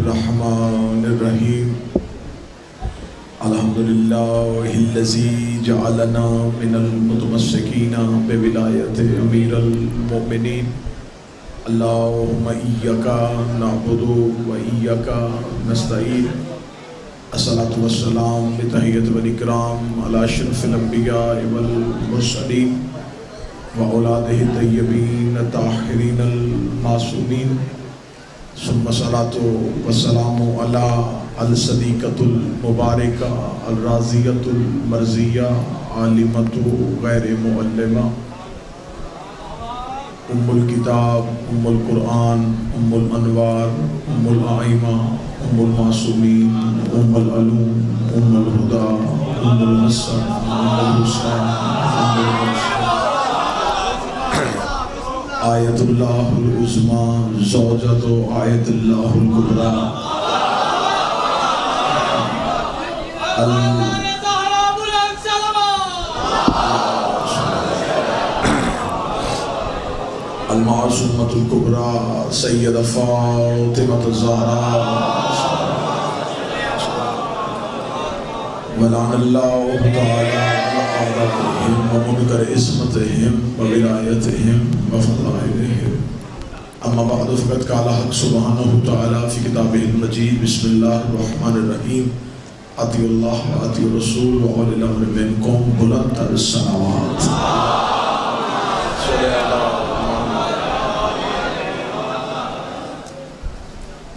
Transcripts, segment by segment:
الرحمن الرحیم الحمدللہ الذی جعلنا من المتمسکین بولایت امیر المؤمنین اللہم ایاک نعبد و ایاک نستعین الصلاۃ والسلام بتحیۃ والاکرام علی اشرف الانبیاء والمرسلین وأولادہ الطیبین الطاہرین المعصومین ثم الصلاۃ والسلام علی الصدیقۃ المبارکہ الراضیۃ المرضیہ عالمۃ غیر معلمہ ام الکتاب ام القرآن ام الانوار ام الائمہ ام المعصومین ام العلوم ام الہدیٰ ام الحسن ام الحسین ام الحسن آیت اللہ العظمی زوجۃ آیت اللہ الکبریٰ المعصومۃ الکبریٰ سیدہ فاطمہ الزہراء ولعن اللہ تعالی آبائہم ومنکر عصمتہم وولایتہم وفضائلہم اما بعد فقد قال حق سبحانہ تعالی فی کتابہ المجید بسم اللہ الرحمن الرحیم اطیعوا اللہ واطیعوا الرسول واولی الامر منکم بلند تر السماوات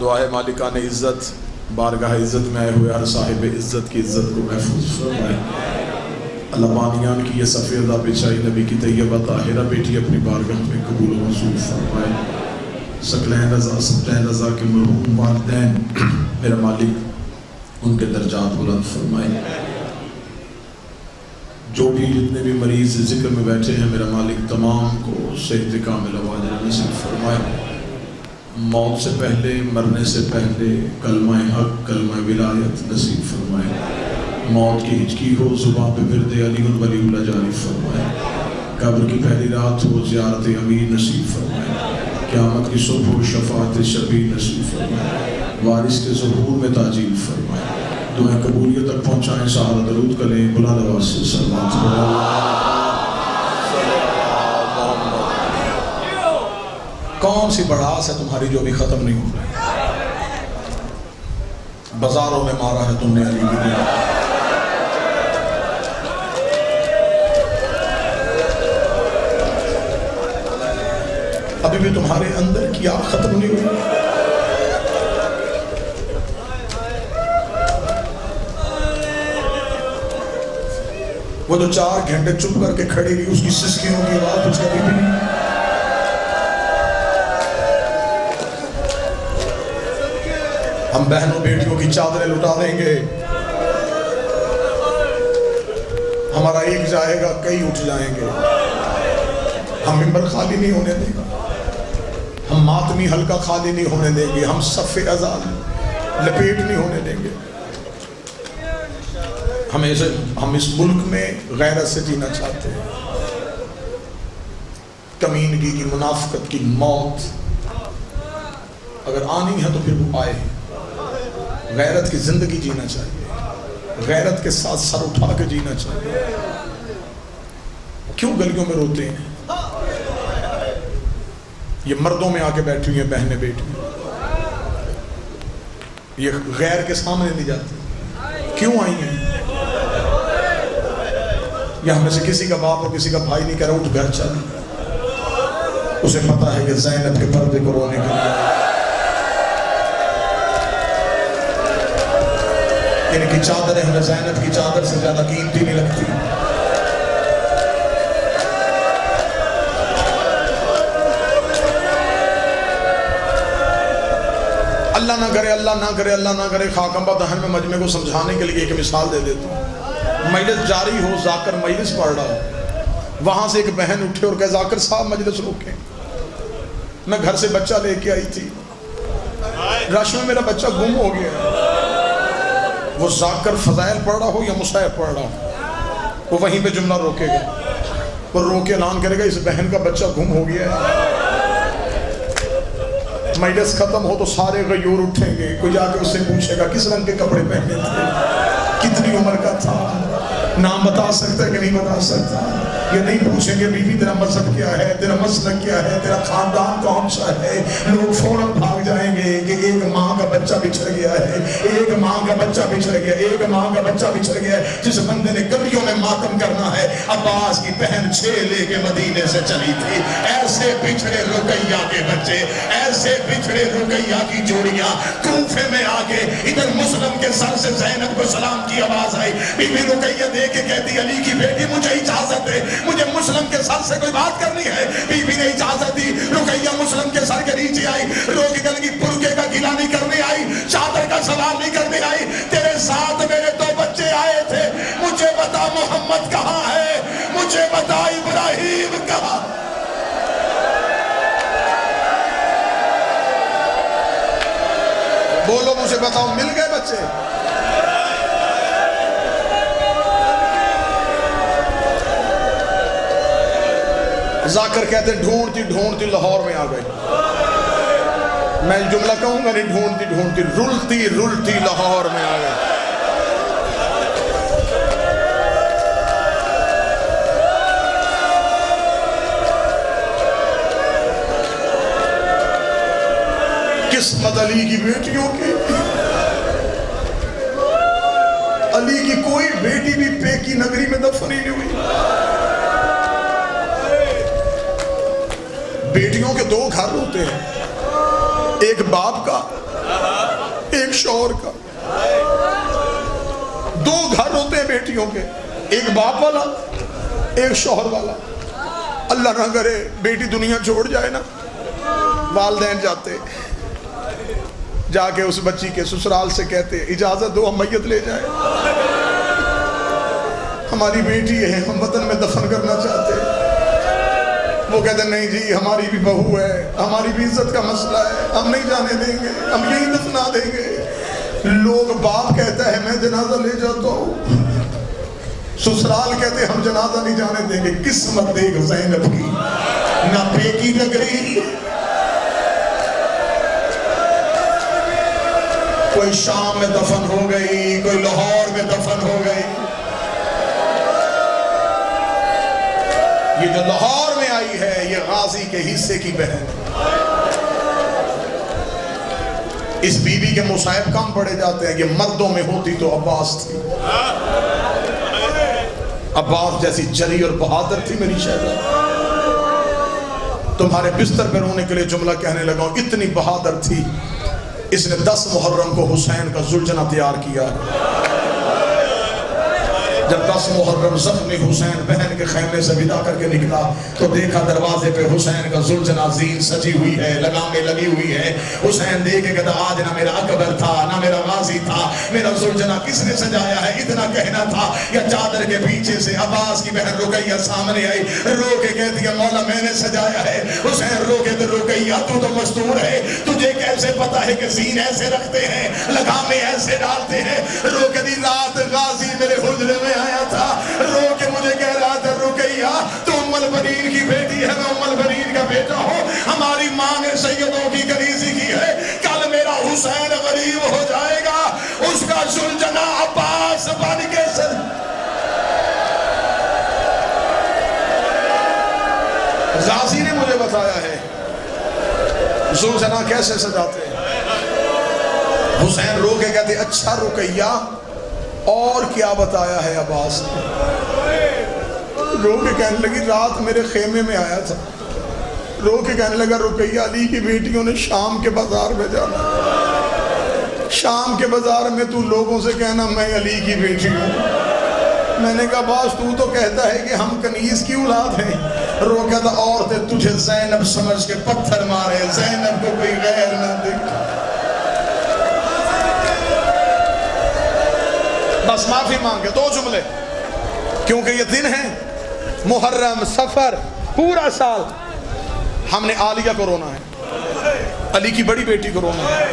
دعائے مالکان عزت بارگاہ عزت میں آئے ہوئے ہر صاحب عزت کی عزت کو محفوظ فرمائے اللہ بانیان کی یہ سفیدہ بچائی نبی کی طیبہ طاہرہ بیٹی اپنی بارگاہ میں قبول و منظور فرمائے سکلین رضا سبتین رضا کے مرحوم والدین میرا مالک ان کے درجات بلند فرمائے جو بھی جتنے بھی مریض ذکر میں بیٹھے ہیں میرا مالک تمام کو صحت کامل واجب نصیب فرمائے موت سے پہلے مرنے سے پہلے کلمہ حق کلمہ ولایت نصیب فرمائے موت کی ہچکی ہو زباں پہ ورد علی ولی اللہ جاری فرمائے قبر کی پہلی رات ہو زیارت امیر نصیب فرمائے قیامت کی صبح ہو شفاعت شبیر نصیب فرمائے وارث کے ظہور میں تاجیل فرمائے دعائیں قبولیت تک پہنچائیں سہارا درود کریں بلا لباس سے سلامت کون سی بڑاس ہے تمہاری جو بھی ختم نہیں ہو رہی بازاروں میں مارا ہے تم نے علی کی دنیا ابھی بھی تمہارے اندر کی آگ ختم نہیں ہوئی وہ جو 4 گھنٹے چپ کر کے کھڑی رہی اس کی سسکیوں کی آواز کچھ کبھی بھی نہیں ہم بہنوں بیٹیوں کی چادریں لٹا دیں گے ہمارا ایک جائے گا کئی اٹھ جائیں گے ہم ممبر خالی نہیں ہونے دیں گے ہم ماتمی حلقہ خالی نہیں ہونے دیں گے ہم صف ازال لپیٹ نہیں ہونے دیں گے ہم اس ملک میں غیرت سے جینا چاہتے ہیں کمینگی کی منافقت کی موت اگر آنی ہے تو پھر وہ آئے غیرت کی زندگی جینا چاہیے غیرت کے ساتھ سر اٹھا کے جینا چاہیے کیوں گلیوں میں روتے ہیں یہ مردوں میں آ کے بیٹھی ہوئی ہیں بہنیں بیٹھی یہ غیر کے سامنے نہیں جاتی کیوں آئی ہیں یا ہمیں سے کسی کا باپ اور کسی کا بھائی نہیں کہہ رہا اٹھ گھر چل اسے پتا ہے کہ زینب کے پردے کو رونے کے لیے ان کی چادریں ہمیں زینب کی چادر سے زیادہ قیمتی نہیں لگتی اللہ نہ کرے اللہ نہ کرے اللہ نہ کرے خاکمبہ دہن میں مجمع کو سمجھانے کے لیے ایک مثال دے دیتا ہوں مجلس جاری ہو ذاکر مجلس پڑھ رہا ہو وہاں سے ایک بہن اٹھے اور کہے ذاکر صاحب مجلس روکیں میں گھر سے بچہ لے کے آئی تھی رش میں میرا بچہ گم ہو گیا وہ ذاکر فضائل پڑھ رہا ہو یا مصائب پڑھ رہا ہو وہ وہیں پہ جملہ روکے گا وہ رو کے اعلان کرے گا اس بہن کا بچہ گم ہو گیا ہے مجلس ختم ہو تو سارے غیور اٹھیں گے، کوئی جا کے اس سے پوچھے گا کس رنگ کے کپڑے پہنے تھے، کتنی عمر کا تھا، نام بتا سکتا ہے کہ نہیں بتا سکتا؟ یہ نہیں پوچھیں گے بیوی تیرا مذہب کیا ہے، تیرا مسلک کیا ہے، تیرا خاندان کون سا ہے. لوگ فوراً بھاگ جائیں گے کہ ایک ماں کا بچہ بچھڑ گیا ہے، ایک ماں کا بچہ بچھڑ گیا، ایک ماں کا بچہ بچھڑ گیا ہے. جس بندے نے گلیوں میں ماتم کرنا ہے. عباس کی بہن 6 لے کے مدینے سے چلی تھی. ایسے بچھڑے رقیہ کے بچے، ایسے بچھڑے رقیہ کی جوڑیاں کوفے میں آ کے ادھر مسلم کے سر سے زینب کو سلام کی آواز آئی. بی بی رقیہ دیکھ کے کہتی علی کی بیٹی مجھے اجازت دے، مجھے مسلم کے سر سے کوئی بات کرنی ہے. بی بی نے اجازت دی. رقیہ مسلم کے سر کے نیچے آئی، رو کے گل کی برقعے کا گلا نہیں کرنے آئی، چادر کا سلام نہیں کرنے آئی. تیرے ساتھ میرے 2 بچے آئے تھے، مجھے بتا محمد کہاں ہے، مجھے بتا ابراہیم کہاں. بولو مجھے بتاؤ مل گئے بچے؟ ذاکر کہتے ہیں ڈھونڈتی ڈھونڈتی لاہور میں آ گئی. میں جملہ کہوں گا نہیں، ڈھونڈتی ڈھونڈتی رلتی رلتی لاہور میں آ گئی. قسمت علی کی بیٹیوں کی، علی کی کوئی بیٹی بھی پیکی نگری میں دفن ہی نہیں ہوئی. بیٹیوں کے 2 گھر ہوتے ہیں، ایک باپ کا ایک شوہر کا. 2 گھر ہوتے ہیں بیٹیوں کے، ایک باپ والا ایک شوہر والا. اللہ نہ کرے بیٹی دنیا چھوڑ جائے نا، والدین جاتے جا کے اس بچی کے سسرال سے کہتے اجازت دو ہم میت لے جائیں، ہماری بیٹی ہے ہم وطن میں دفن کرنا چاہتے ہیں. وہ کہتے ہیں نہیں جی ہماری بھی بہو ہے، ہماری بھی عزت کا مسئلہ ہے، ہم نہیں جانے دیں گے، ہم یہی دفنا دیں گے. لوگ باپ کہتا ہے میں جنازہ لے جاتا ہوں، سسرال کہتے ہیں ہم جنازہ نہیں جانے دیں گے. قسمت دیکھ زینب کی، نہ پیکی نگری، کوئی شام میں دفن ہو گئی، کوئی لاہور میں دفن ہو گئی. یہ جو لاہور میں آئی ہے یہ غازی کے حصے کی بہن. اس بی بی کے مصائب کم پڑے جاتے ہیں. یہ مردوں میں ہوتی تو عباس تھی، عباس جیسی جری اور بہادر تھی میری شہزادی. تمہارے بستر پہ رونے کے لیے جملہ کہنے لگا ہوں، اتنی بہادر تھی اس نے 10 محرم کو حسین کا زلجنہ تیار کیا. جب 10 محرم زخمی حسین بہن کے خیمے سے ودا کر کے نکلا تو دیکھا دروازے پہ حسین کا زلجنہ زین سجی ہوئی ہے، لگامیں لگی ہوئی ہے. حسین دیکھے کہتا آج نہ میرا اکبر تھا نہ میرا غازی تھا، میرا زلجنہ کس نے سجایا ہے؟ اتنا کہنا تھا یا چادر کے پیچھے سے عباس کی بہن رقیہ سامنے آئی، رو کے کہتی ہے مولا میں نے سجایا ہے. حسین رو کے تو رقیہ تو مستور ہے، تجھے کیسے پتا ہے کہ زین ایسے رکھتے ہیں، لگامیں ایسے ڈالتے ہیں؟ رو کے دی رات غازی میرے حجرے میں آیا تھا، رو کے مجھے کہہ رہا تھا رقیہ تو ام البنین کی بیٹی ہے، میں ام البنین کا بیٹا ہوں، ہماری ماں نے سیدوں کی کنیزی کی ہے. کل میرا حسین غریب ہو جائے گا، اس کا زلجنہ عباس بن کے غازی نے مجھے بتایا ہے زلجنہ کیسے سجاتے ہیں. حسین رو کے کہتے اچھا رقیہ اور کیا بتایا ہے عباس نے؟ رو کے کہنے لگی رات میرے خیمے میں آیا تھا. رو کے کہنے لگا رقیہ علی کی بیٹیوں نے شام کے بازار میں جانا، شام کے بازار میں تو لوگوں سے کہنا میں علی کی بیٹی ہوں. میں نے کہا باس تو کہتا ہے کہ ہم کنیز کی اولاد ہیں. رو کہتا عورتیں تجھے زینب سمجھ کے پتھر مارے، زینب کو کوئی غیر نہ دیکھا. بس معافی مانگے 2 جملے، کیونکہ یہ دن ہے محرم سفر، پورا سال ہم نے عالیہ کو رونا ہے، علی کی بڑی بیٹی کو رونا ہے.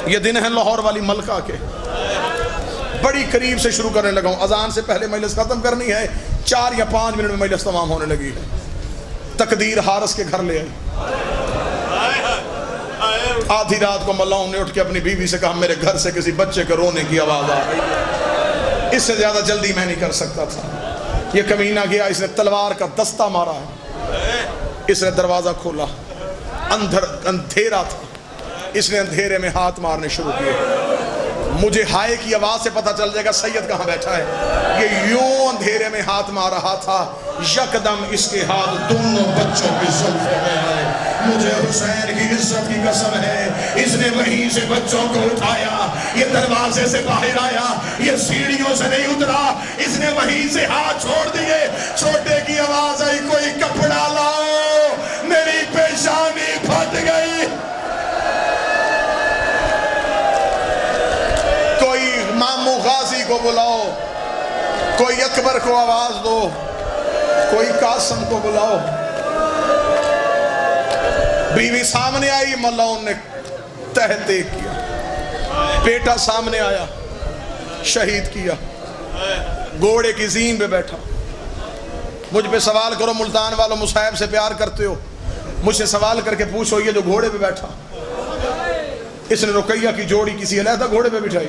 یہ دن ہے لاہور والی ملکہ کے. بڑی قریب سے شروع کرنے لگا ہوں، اذان سے پہلے مجلس ختم کرنی ہے، 4 یا 5 منٹ میں مجلس تمام ہونے لگی ہے. تقدیر حارث کے گھر لے آئی. آدھی رات کو ملاؤں نے اٹھ کے اپنی بیوی سے کہا میرے گھر سے کسی بچے کے رونے کی آواز آ رہی ہے، اس سے زیادہ جلدی میں نہیں کر سکتا تھا۔ یہ کمینہ گیا، اس نے تلوار کا دستہ مارا ہے، اس نے دروازہ کھولا، اندھیرا تھا، اس نے اندھیرے میں ہاتھ مارنے شروع کیے۔ مجھے ہائے کی آواز سے پتہ چل جائے گا سید کہاں بیٹھا ہے۔ یہ یوں اندھیرے میں ہاتھ مار رہا تھا، یکدم اس کے ہاتھ دونوں بچوں کی زلفوں میں آئے۔ مجھے حسین کی عزت کی قسم ہے، اس نے وہیں سے بچوں کو اٹھایا، یہ دروازے سے باہر آیا، یہ سیڑھیوں سے نہیں اترا، اس نے وہیں سے ہاتھ چھوڑ دیے۔ چھوٹے کی آواز آئی کوئی کپڑا لاؤ، میری پیشانی پھٹ گئی۔ مامو غازی کو بلاؤ، کوئی اکبر کو آواز دو، کوئی قاسم کو بلاؤ۔ بیوی سامنے آئی، ملاؤن نے تہتے کیا، بیٹا سامنے آیا، شہید کیا، گھوڑے کی زین پہ بیٹھا۔ مجھ پہ سوال کرو ملتان والوں، مصعب سے پیار کرتے ہو، مجھ سے سوال کر کے پوچھو یہ جو گھوڑے پہ بیٹھا، اس نے رقیہ کی جوڑی کسی علیحدہ گھوڑے پہ بٹھائی؟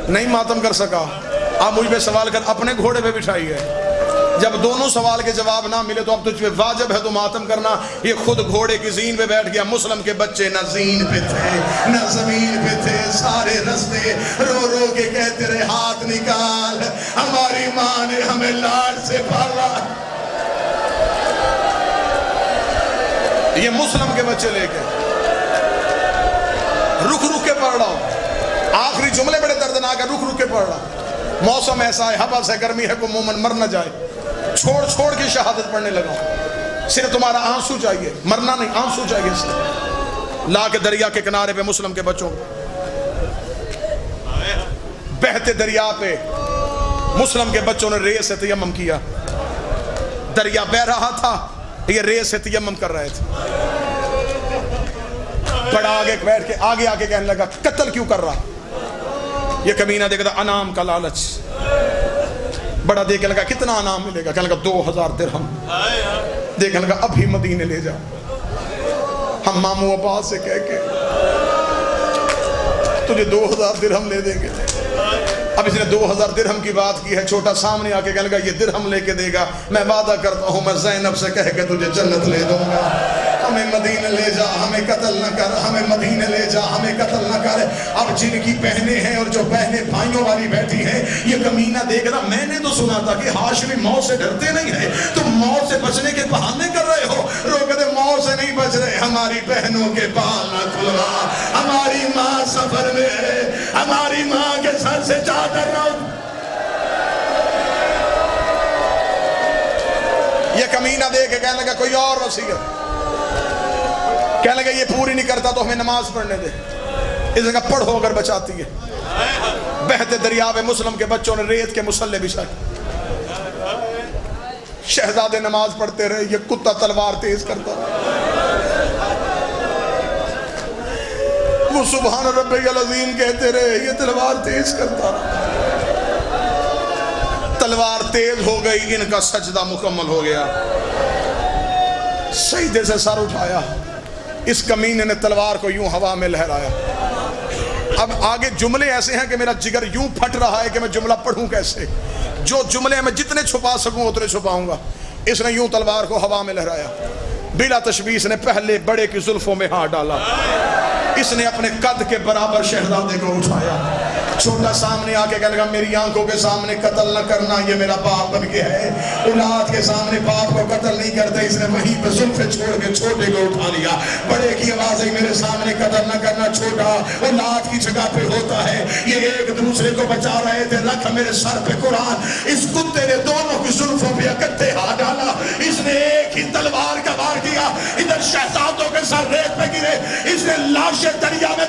نہیں ماتم کر سکا۔ آپ مجھ پہ سوال کر اپنے گھوڑے پہ بٹھائی ہے۔ جب دونوں سوال کے جواب نہ ملے تو اب تجھ پہ واجب ہے تو ماتم کرنا۔ یہ خود گھوڑے کی زین پہ بیٹھ گیا، مسلم کے بچے نہ زین پہ تھے نہ زمین پہ تھے، سارے رستے رو رو کے کہتے رہے ہاتھ نکال، ہماری ماں نے ہمیں لاڈ سے پالا۔ یہ مسلم کے بچے لے کے رک رک کے پڑھ رہا ہوں، آخری جملے بڑے دردناک ہے، رک رک کے پڑھ رہا ہوں۔ موسم ایسا ہے، ہوا سے گرمی ہے، کوئی مومن مر نہ جائے، چھوڑ چھوڑ کے شہادت پڑھنے لگا ہوں۔ صرف تمہارا آنسو چاہیے، مرنا نہیں، آنسو چاہیے۔ اس لا کے دریا کے کنارے پہ مسلم کے بچوں بہتے دریا پہ مسلم کے بچوں نے ریس سے تیمم کیا۔ دریا بہ رہا تھا، یہ ریس سے تیمم کر رہے تھے۔ بڑا آگے بیٹھ کے آگے آگے کہنے لگا قتل کیوں کر رہا؟ یہ کمینہ دیکھتا انعام کا لالچ، بڑا دیکھنے لگا کتنا انعام ملے گا، کہنے لگا 2000 درہم۔ دیکھنے لگا ابھی مدینے لے جا، ہم مامو عباس سے کہہ کے تجھے 2000 درہم لے دیں گے۔ اب اس نے 2000 درہم کی بات کی ہے، چھوٹا سامنے آ کے کہنے لگا یہ درہم لے کے دے گا، میں وعدہ کرتا ہوں میں زینب سے کہہ کے تجھے جنت لے دوں گا۔ ہمیں مدینے لے جا، ہمیں قتل نہ کر، ہمیں مدینے لے جا، ہمیں قتل نہ کر۔ اب جن کی بہنیں ہیں اور جو بہنیں بھائیوں والی بیٹھی ہیں، یہ کمینہ دیکھ رہا، میں نے تو سنا تھا کہ ہاشمی موت سے ڈرتے نہیں ہیں، تم موت سے بچنے کے بہانے کر رہے ہو۔ رو کہتے موت سے نہیں بچ رہے، ہماری بہنوں کے بال نہ کھلا، ہماری ماں سفر میں ہے، ہماری ماں کے سر سے چادر نہ اٹھ۔ یہ کمینہ دیکھ کے کہنے لگا کوئی اور وصیت، کہنے لگا یہ پوری نہیں کرتا تو ہمیں نماز پڑھنے دے۔ اس جگہ پڑھو اگر بچاتی ہے۔ بہتے دریا میں مسلم کے بچوں نے ریت کے مسلح بچھائے، شہزادے نماز پڑھتے رہے، یہ کتا تلوار تیز کرتا وہ سبحان ربی العظیم کہتے رہے، یہ تلوار تیز کرتا تلوار تیز ہو گئی، ان کا سجدہ مکمل ہو گیا، سجدے سے سر اٹھایا، اس کمینے نے تلوار کو یوں ہوا میں لہرایا۔ اب آگے جملے ایسے ہیں کہ میرا جگر یوں پھٹ رہا ہے کہ میں جملہ پڑھوں کیسے، جو جملے میں جتنے چھپا سکوں اتنے چھپاؤں گا۔ اس نے یوں تلوار کو ہوا میں لہرایا، بلا تشبیہ اس نے پہلے بڑے کی زلفوں میں ہاتھ ڈالا، اس نے اپنے قد کے برابر شہزادے کو اٹھایا۔ چھوٹا سامنے آ کے کہنے لگا میری آنکھوں کے سامنے قتل نہ کرنا، یہ میرا باپ بن کے ہے، اولاد کے سامنے باپ کو قتل نہیں کرتے۔ اس نے وہیں پہ زلفیں چھوڑ کے چھوٹے کو اٹھا لیا۔ بڑے کی آواز ہے میرے سامنے قتل نہ کرنا، چھوٹا اولاد کی جگہ پہ ہوتا ہے، یہ ایک دوسرے کو بچا رہے تھے، رکھ میرے سر پہ قرآن۔ اس کتے نے دونوں کی زلفوں پہ اکٹھے ہاتھ ڈالا، اس نے ایک ہی تلوار کا وار کیا، ادھر شہزادوں کے سر ریت پہ گرے، اس نے لاشیں دریا میں